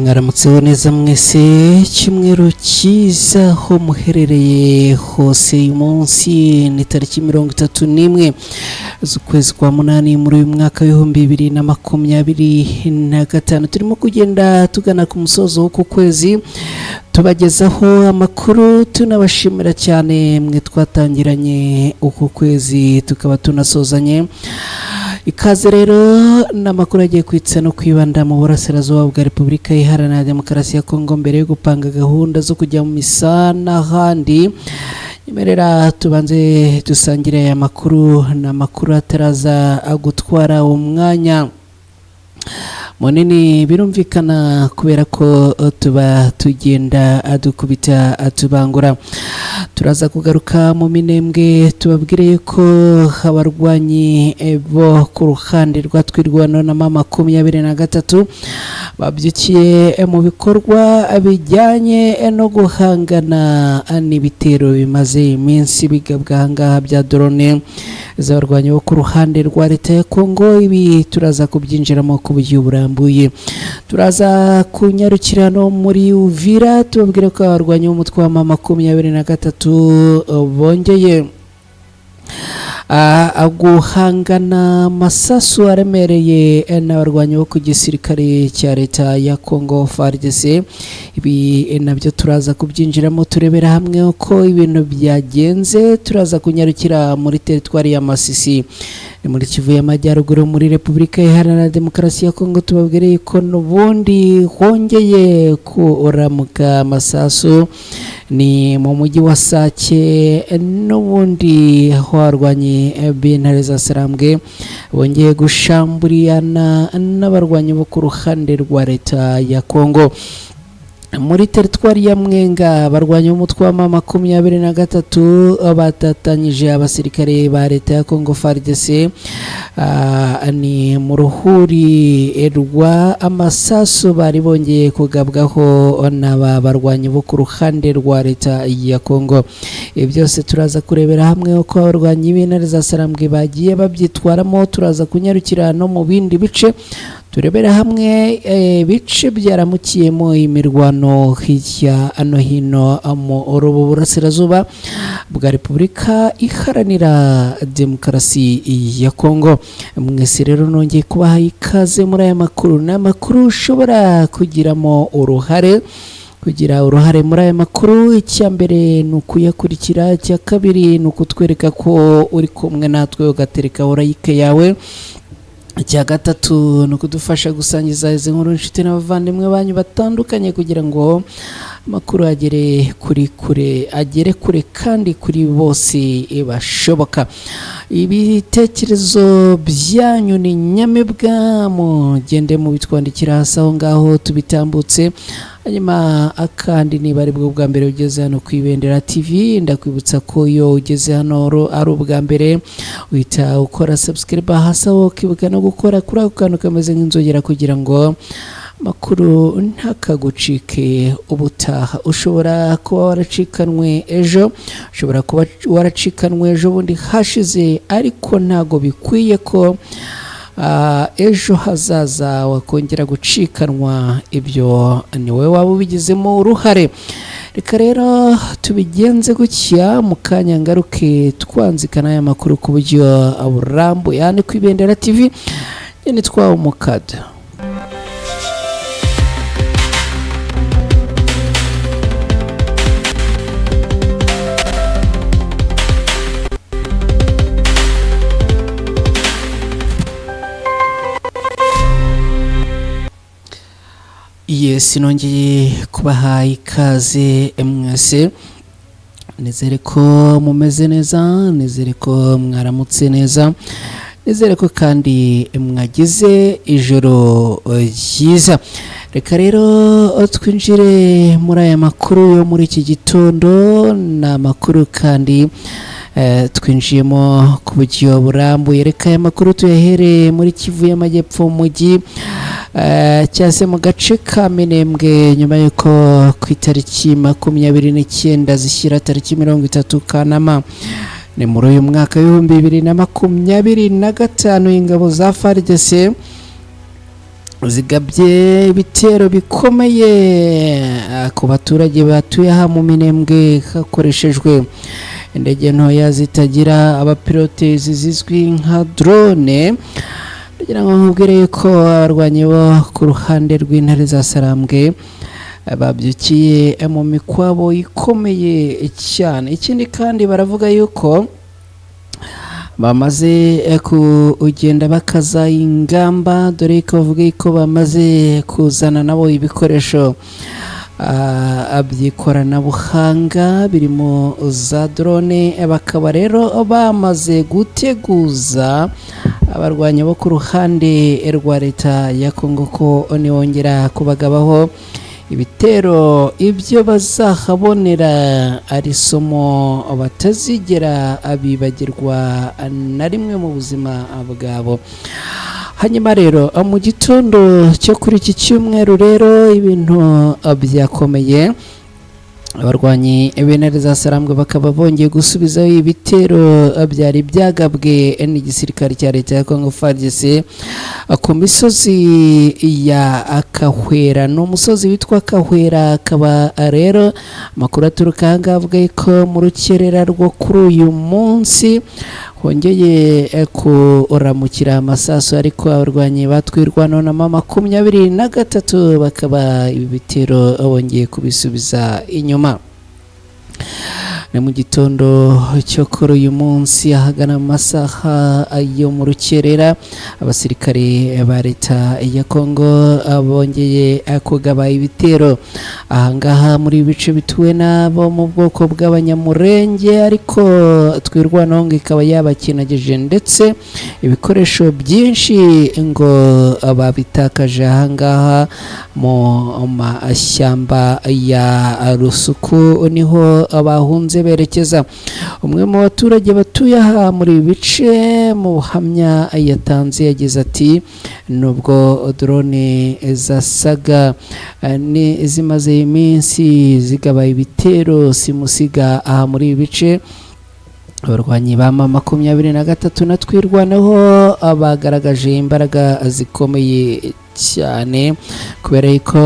mwaramutseho neza mwese cyumweru cyiza ho muherereye hose. Uyu munsi ni tariki 31 z'ukwezi kwa munani muri uyu mwaka w'2025. Turimo kugenda tugana ku musozo w'uku kwezi, tubagezaho amakuru tunabashimira cyane mwe twatangiranye uku kwezi tukaba tunasozanye. Ikaze rero n'amakuru agiye kwitsa no kwibanda mu burasirazuba bwa Repubulika Iharanira Demokarasi ya Kongo mbere yo gupanga gahunda zo kujya mu misa n'ahandi. Nyemerera tubanze dusangire aya makuru, n'amakuru ataraza gutwara umwanya munini birumvikana kubera ko tuba tugenda adukubita atubangura. Turaza kugaruka mu minembwe tubabwire ko abarwanyi bo ku ruhande rwatwirwano na mama 23 babyukiye mu bikorwa bijyanye no guhangana n'ibitero bimaze iminsi bigabwa hangaha bya drone z'abarwanyi bo ku ruhande rwa leta ya Kongo. Ibi turaza kubyinjiramo ku buryo burambuye. Turaza kunyarukira no muri Uvira tubabwire ko abarwanyi b'umutwe wa mama 23 bongeye guhangana masasu aremereye n'abarwanyi bo ku gisirikare cya leta ya Kongo FARDC. Ibi nabyo turaza kubyinjiramo turebera hamwe uko ibintu byagenze. Turaza kunyarukira muri teritwari ya Masisi muri Kivu y'Amajyaruguru muri Repubulika Iharanira Demokarasi ya Kongo. Tubabwire ko n'ubundi hongeye kuramuka masasu ni mu mujyi wa Sake, n'ubundi abarwanyi b'intare za Sarambwe bongeye gushamburiyana n'abarwanyi bo ku ruhande rwa leta ya Kongo. Muri teritwari ya Mwenga abarwanyi b'umutwe wa mama 23 batatanyije abasirikare ba leta ya Kongo FARDC ni mu ruhuri rwa amasasu bari bongeye kugabwaho n'aba barwanyi bo ku ruhande rwa leta ya Kongo. Byose turaza kurebera hamwe uko abarwanyi b'intare za Sarambwe bagiye babyitwaramo. Turaza kunyarukira no mu bindi bice turebera hamwe bice byaramukiyemo imirwano hirya no hino mu burasirazuba bwa Repubulika Iharanira Demokarasi ya Kongo. Mwese rero nongeye kubaha ikaze muri aya makuru. N'amakuru ushobora kugiramo uruhare muri aya makuru. Icya mbere ni ukuyakurikira, icya kabiri ni ukutwereka ko uri kumwe natwe ugaterekaho like yawe, icya gatatu ni ukudufasha gusangiza izi nkuru inshuti n'abavandimwe banyu batandukanye kugira ngo amakuru agere kure kandi kuri bose bashoboka. Ibitekerezo byanyu ni nyamibwa, mugende mubitwandikira hasi aho ngaho tubitambutse. Hanyuma akandi niba ari bwo bwa mbere ugeze hano ku Ibendera TV, ndakwibutsa ko iyo ugeze hano ari ubwa mbere uhita ukora subscribe hasi aho ukibuka no gukora kuri ako kantu kameze nk'inzogera kugira ngo makuru ntakagucike ubutaha. Ushobora kuba waracikanwe ejo, ushobora kuba waracikanwe ejo bundi hashize, ariko ntago bikwiye ko ejo hazaza wakongera gucikanwa. Ibyo ni wowe waba ubigizemo uruhare. Reka rero tubigenze gutya, mu kanya ngaruke twanzikana aya makuru ku buryo burambuye yani ku Ibendera TV. Nitwa Umukada. Yes, nongeye kubaha ikaze mwese. Nizere ko mumeze neza, nizere ko mwaramutse neza, nizere ko kandi mwagize ijoro ryiza. Reka rero twinjire muri aya makuru yo muri iki gitondo. Na makuru kandi twinjiyemo ku buryo burambuye. Reka aya makuru tuyahere muri Kivu y'Amajyepfo mujyi cyase mu gace ka Minembwe, nyuma yuko ku itariki 29 zishyira tariki 30 Kanama ni muri uyu mwaka w'2025 ingabo za FARDC zigabye ibitero bikomeye ku baturage batuye aha mu Minembwe hakoreshejwe indege ntoya zitagira abapilote zizwi nka drone. Ndagira ngo nkubwire ko abarwanyi bo ku ruhande rw'intare za Sarambwe babyukiye mu mikwabo ikomeye cyane. Ikindi kandi baravuga yuko bamaze kugenda bakaza ingamba, dore ko bavuga ko bamaze kuzana nabo ibikoresho by'ikoranabuhanga birimo za drone. Bakaba rero bamaze guteguza abarwanyi bo ku ruhande rwa leta ya Kongo ko niwongera kubagabaho ibitero ibyo bazahabonera ari somo batazigera abibagirwa na rimwe mu buzima bwabo. Hanyuma rero mu gitondo cyo kuri iki cyumweru rero ibintu byakomeye. Abarwanyi b'intare za Sarambwe bakaba bongeye gusubizaho ibitero byari byagabwe n'igisirikare cya leta ya Congo FARDC ku misozi ya Kahwera. No musozi witwa Kahwera, akaba rero amakuru aturuka ahangaha avuga ko mu rukerera rwo kuri uyu munsi hongeye kuramukira amasasu, ariko abarwanyi batwirwanaho na 23 bakaba ibi bitero bongeye kubisubiza inyuma. Ni mu gitondo cyo kuri uyu munsi ahagana mu masaha yo mu rukerera, abasirikare ba leta ya Kongo bongeye kugaba ibitero ahangaha muri bice bituwe nabo mu bwoko bw'abanyamurenge, ariko twirwanaho ngo ikaba yabakinagije ndetse ibikoresho byinshi ngo babitakaje ahangaha mu mashyamba ya Rusuku, niho abahunze berekeza. Umwe mu baturage batuye aha muri bice mu buhamya yatanze yagize ati nubwo drone zasaga ni zimaze iminsi zigaba ibitero simusiga aha muri bice, abarwanyi ba 23 natwirwanaho bagaragaje imbaraga zikomeye cyane, kubera ko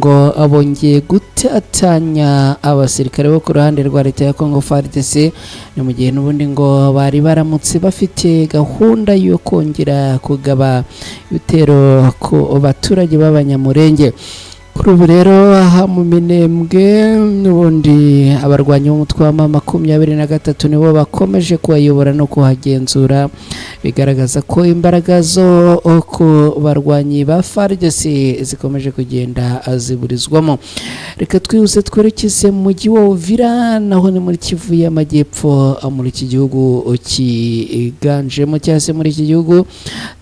ngo abongeye gutatanya abasirikare bo ku ruhande rwa leta ya Congo FARDC. Ni mu gihe n'ubundi ngo bari baramutse bafite gahunda yo kongera kugaba ibitero ku baturage b'abanyamurenge. Kuri ubu rero aha mu Minembwe n'ubundi abarwanyi b'umutwe wa 23 nibo bakomeje kubayobora no kuhagenzura, bigaragaza ko imbaraga zo ku barwanyi ba FARDC zikomeje kugenda ziburizwamo. Reka twihuse twerekeze mu mujyi wa Uvira, naho ni muri Kivu y'Amajyepfo, muri iki gihugu kiganjemo cyangwa se muri iki gihugu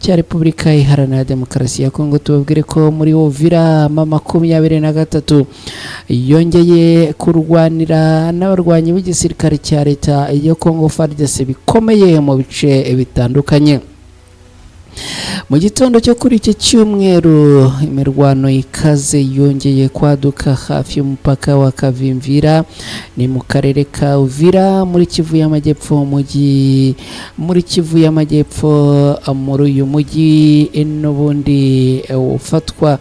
cya Repubulika Iharanira Demokarasi ya Kongo. Tubabwire ko muri Uvira 23 yongeye kurwanira n'abarwanyi b'igisirikare cya leta ya Congo FARDC bikomeye mu bice bitandukanye. Mu gitondo cyo kuri iki cyumweru imirwano ikaze yongeye kwaduka hafi y'umupaka wa Kavimvira, ni mu karere ka Uvira muri Kivu y'Amajyepfo. Muri Kivu y'Amajyepfo, muri uyu mujyi n'ubundi ufatwa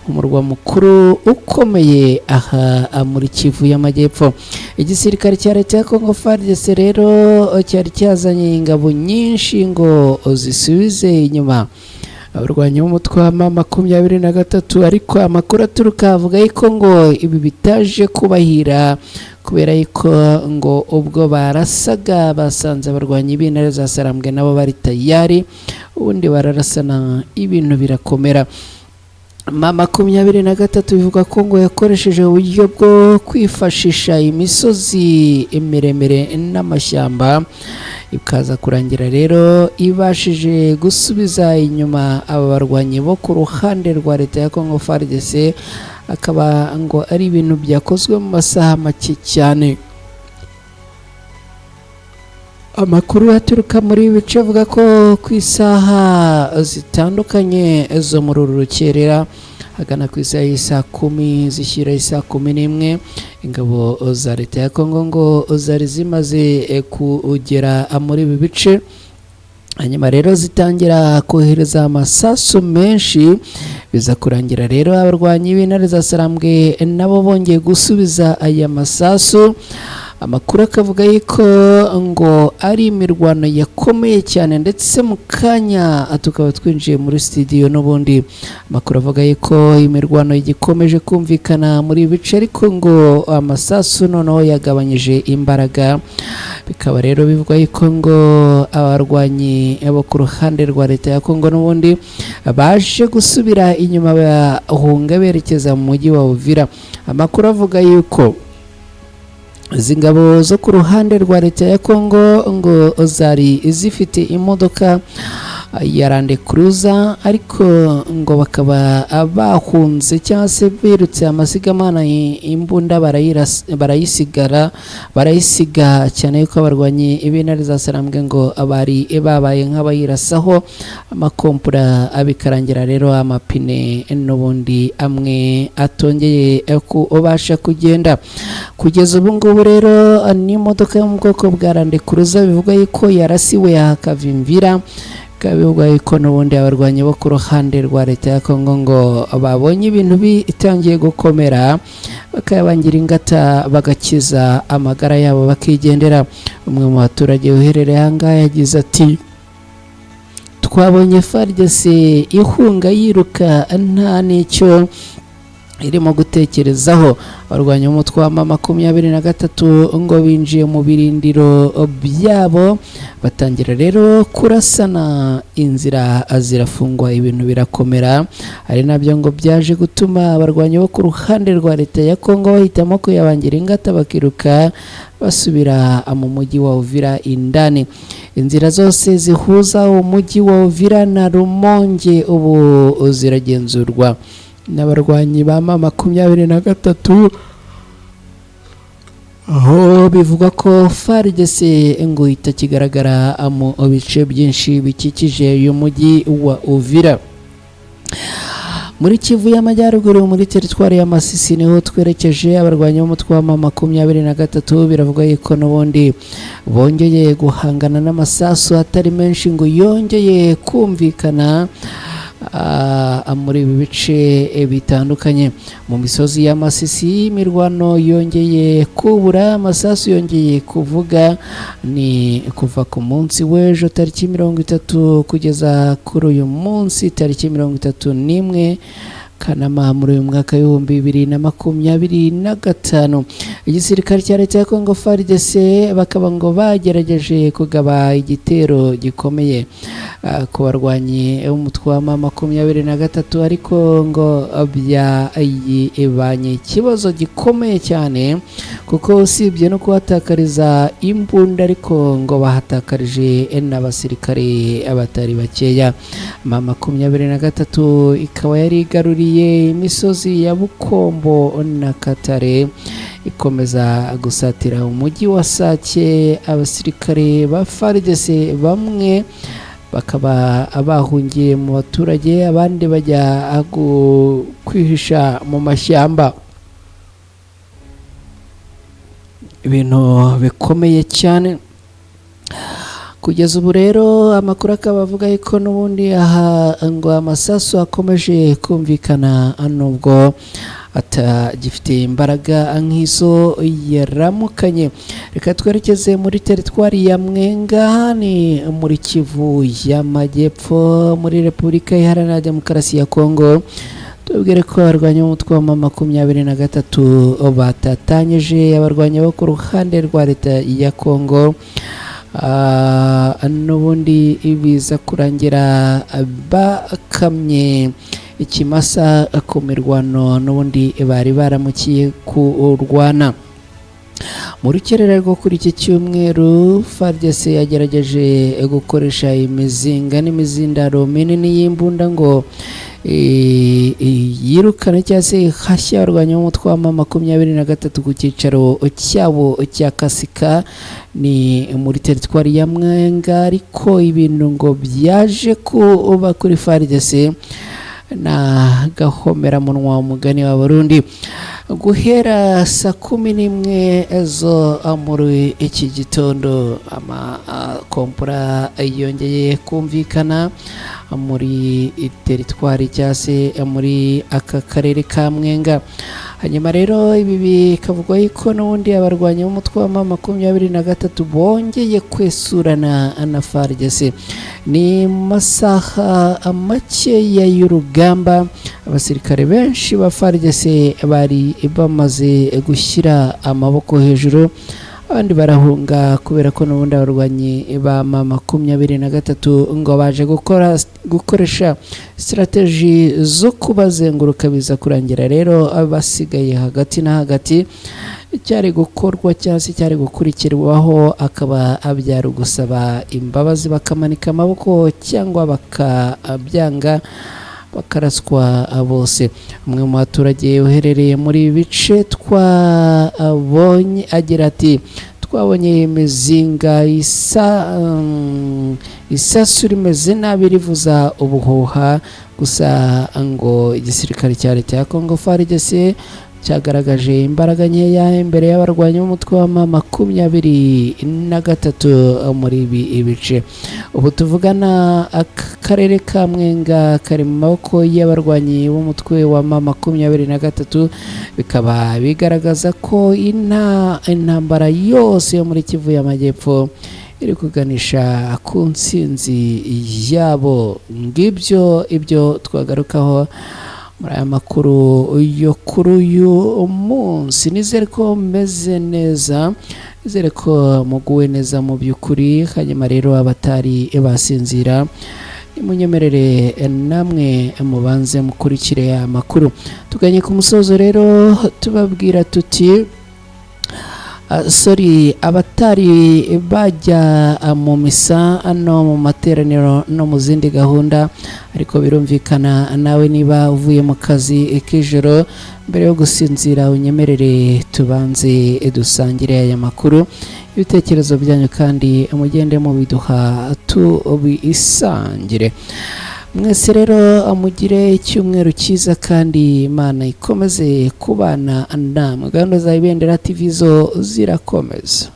umurwa mukuru ukomeye aha muri Kivu y'Amajyepfo. Igisirikare cya leta ya Congo FARDC rero cyari cyazanye ingabo nyinshi ngo zisubize inyuma abarwanyi b'umutwe wa 23, ariko amakuru aturuka avuga ko ngo ibi bitaje kubahira, kubera ko ngo ubwo barasaga basanze abarwanyi b'intare za Sarambwe nabo bari tayari, ubundi bararasana ibintu birakomera. 23 bivuga ko ngo yakoresheje uburyo bwo kwifashisha imisozi miremire n'amashyamba, ikaza kurangira rero ibashije gusubiza inyuma aba barwanyi bo ku ruhande rwa leta ya Congo FARDC, akaba ngo ari ibintu byakozwe mu masaha make cyane. Amakuru aturuka muri bice avuga ko ku isaha zitandukanye zo muri uru rukerera hagana ku isaha y'isa 10 zishyira isa 11, ingabo za leta ya Kongo ngo zari zimaze kugera muri ibi bice hanyuma rero zitangira kohereza amasasu menshi, biza kurangira rero abarwanyi b'intare za Sarambwe nabo bongeye gusubiza aya masasu. Amakuru akavuga yuko ngo ari imirwano yakomeye cyane, ndetse mu kanya tukaba twinjiye muri studio n'ubundi amakuru avuga yuko imirwano igikomeje kumvikana muri bice, ariko ngo amasasu noneho yagabanyije imbaraga. Bikaba rero bivuga yuko ngo abarwanyi bo ku ruhande rwa leta ya Kongo n'ubundi baje gusubira inyuma, bahunga berekeza mu mujyi wa Uvira. Amakuru avuga yuko izi ngabo zo ku ruhande rwa leta ya Kongo ngo zari zifite imodoka ya Land Cruiser, ariko ngo bakaba bahunze cyangwa se birutse amasigamana, imbunda barayisiga cyane yuko abarwanyi b'intare za Sarambwe ngo bari babaye nk'abayirasaho amakompura, abikarangira rero amapine n'ubundi amwe atongeye kubasha kugenda. Kugeza ubu ngubu rero n'imodoka yo mu bwoko bwa Land Cruiser bivuga yuko yarasiwe hakavimvira, bikaba yuko n'ubundi abarwanyi bo ku ruhande rwa leta ya Kongo ngo babonye ibintu bitangiye gukomera, bakabangira ingata bagakiza amagara yabo bakigendera. Umwe mu baturage uherereye ahangaha yagize ati, twabonye FARDC ihunga yiruka nta n'icyo irimo gutekerezaho. Abarwanyi b'umutwe wa M23 ngo binjiye mu birindiro byabo, batangira rero kurasana, inzira zirafungwa, ibintu birakomera. Ari nabyo ngo byaje gutuma abarwanyi bo ku ruhande rwa leta ya Kongo bahitamo kuyabangira ingata bakiruka basubira mu mujyi wa Uvira indani. Inzira zose zihuza umujyi wa Uvira na Rumonge ubu ziragenzurwa n'abarwanyi ba M23, aho bivuga ko FARDC ngo itakigaragara mu bice byinshi bikikije uyu mujyi wa Uvira. Muri Kivu y'Amajyaruguru muri teritwari ya Masisi niho twerekeje. Abarwanyi b'umutwe wa M23 biravuga yuko n'ubundi bongeye guhangana n'amasasu atari menshi ngo yongeye kumvikana muri ibi bice bitandukanye. Mu misozi ya Masisi imirwano yongeye kubura, amasasu yongeye kuvuga. Ni kuva ku munsi w'ejo tariki 30 kugeza kuri uyu munsi tariki 31 Kanama muri uyu mwaka w'ibihumbi 2025. Igisirikare cya leta ya Kongo FARDC bakaba ngo bagerageje kugaba igitero gikomeye ku barwanyi b'umutwe wa M23, ariko ngo byabanye ikibazo gikomeye cyane, kuko usibye no kuhatakariza imbunda, ariko ngo bahatakarije n'abasirikare abatari bakeya. M23 ikaba yari igaruriye imisozi ya Bukombo na Katare, ikomeza gusatira umujyi wa Sake. Abasirikare ba FARDC bamwe bakaba bahungiye mu baturage, abandi bajya kwihisha mu mashyamba. Ibintu bikomeye cyane. Kugeza ubu rero amakuru akaba avuga yuko n'ubundi aha ngo amasasu akomeje kumvikana, nubwo atagifite imbaraga nk'izo yaramukanye. Reka twerekeze muri teritwari ya Mwenga, ni muri Kivu y'Amajyepfo muri Repubulika Iharanira Demokarasi ya Kongo. Tubwire ko abarwanyi b'umutwe wa M23 batatanyije abarwanyi bo ku ruhande rwa leta ya Kongo. N'ubundi biza kurangira bakamye ikimasa ku mirwano n'ubundi bari baramukiye kurwana. Mu rukerera rwo kuri iki cyumweru FARDC yagerageje gukoresha imizinga n'imizindaro minini y'imbunda ngo yirukana cyangwa se hashya abarwanyi b'umutwe wa M23 ku cyicaro cyabo cya Kasika, ni muri teritwari ya Mwenga. Ariko ibintu ngo byaje kuba kuri FARDC na gahomera munwa umugani wa Burundi. guhera saa 11 zo muri iki gitondo amakompura yongeye kumvikana muri teritwari cyangwa se muri aka karere ka Mwenga. Hanyuma rero ibi bikavugwa yuko n'ubundi abarwanyi b'umutwe wa M23 bongeye kwesurana na FARDC. Ni masaha makeya y'urugamba, abasirikare benshi ba FARDC bari bamaze gushyira amaboko hejuru, abandi barahunga kubera ko n'ubundi abarwanyi ba M23 ngo baje gukoresha strategy zo kubazenguruka, biza kurangira rero basigaye hagati na hagati. Cyari gukorwa cyangwa se cyari gukurikirwaho akaba abyara gusaba imbabazi, bakamanika amaboko cyangwa bakabyanga bakaraswa bose. Umwe mu baturage uherereye muri bice twabonye agira ati twabonye imizinga isasu rimeze nabi rivuza ubuhuha, gusa ngo igisirikare cya leta ya Congo FARDC cyagaragaje imbaraga nkeya imbere y'abarwanyi b'umutwe wa M23 muri ibi bice. Ubu tuvugana akarere ka Mwenga kari mu maboko y'abarwanyi b'umutwe wa M23, bikaba bigaragaza ko intambara yose yo muri Kivu y'Amajyepfo iri kuganisha ku ntsinzi yabo. Ngibyo ibyo twagarukaho muri aya makuru yo kuri uyu munsi. Nizere ko meze neza, nizere ko muguwe neza mu by'ukuri. Hanyuma rero abatari basinzira, nimunyemerere namwe mubanze mukurikire aya makuru. Tuganye ku musozo rero tubabwira tuti abatari bajya mu misa no mu materaniro no mu zindi gahunda, ariko birumvikana nawe niba uvuye mu kazi k'ijoro, mbere yo gusinzira unyemerere tubanze dusangire aya makuru. Ibitekerezo byanyu kandi mugende mubiduha tubisangire. Mwese rero amugire icyumweru cyiza kandi Imana ikomeze kubana namwe. Gahunda za Ibendera TV zo zirakomeza.